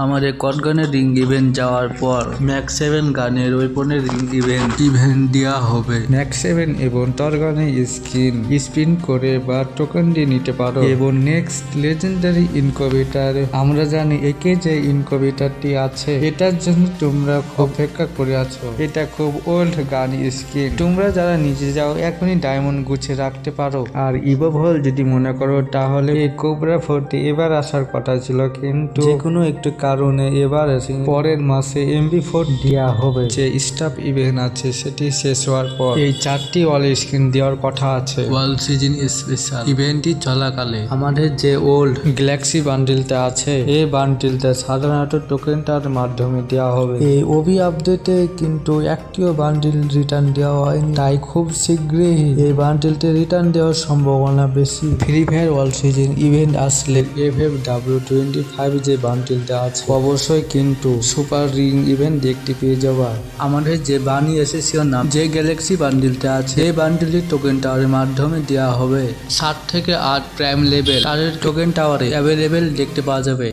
আমাদের কট গানের ring event যাওয়ার পর ম্যাক্স 7 গানের ওয়েপনের রিং ইভেন্ট দেওয়া হবে। ম্যাক্স 7 এবং টরগানের স্পিন করে বা টোকেন দিয়ে নিতে পারো। এবং নেক্সট লেজেন্ডারি ইনকিউবেটর, আমরা জানি একে যে ইনকিউবেটরটি আছে এটার জন্য তোমরা অপেক্ষা করে আছো। এটা খুব ওল্ড গান স্কিন, তোমরা যারা নিজে যাও এখনই ডায়মন্ড গুছিয়ে রাখতে পারো। আর ইভোভল যদি মনে করো তাহলে এই কোবরা 40 এবার আসার কথা ছিল, কিন্তু যে কোনো একটু কারণে এবার পরের মাসে MB4 দেওয়া হবে। যে স্টাফ ইভেন্ট আছে সেটি শেষ হওয়ার পর এই 4টি অল স্ক্রিন দেওয়ার কথা আছে। ওয়ার্ল্ড সিজন স্পেশাল ইভেন্টটি চলাকালে আমাদের যে ওল্ড গ্যালাক্সি বান্ডিলটা আছে এই বান্ডিলটা সাধারণত টোকেনটার মাধ্যমে দেওয়া হবে। এই ওবি আপডেটে কিন্তু একটিও বান্ডিল রিটার্ন দেওয়া হয়নি, তাই খুব শীঘ্রই এই বান্ডিলটি রিটার্ন দেওয়ার সম্ভাবনা বেশি। Free fire world season event আসলে FFW25 যে বান্ডিলটা আছে অবশ্যই কিন্তু সুপার রিং ইভেন্ট দেখতে পেয়ে যাবা। আমাদের যে বানি এসেছিল না, যে গ্যালাক্সি বান্ডিলটা আছে এই বান্ডিলটি টোকেন টাওয়ারের মাধ্যমে দেওয়া হবে। 7 থেকে 8 প্রাইম লেভেল তাদের টোকেন টাওয়ারে অ্যাভেলেবেল দেখতে পাওয়া যাবে।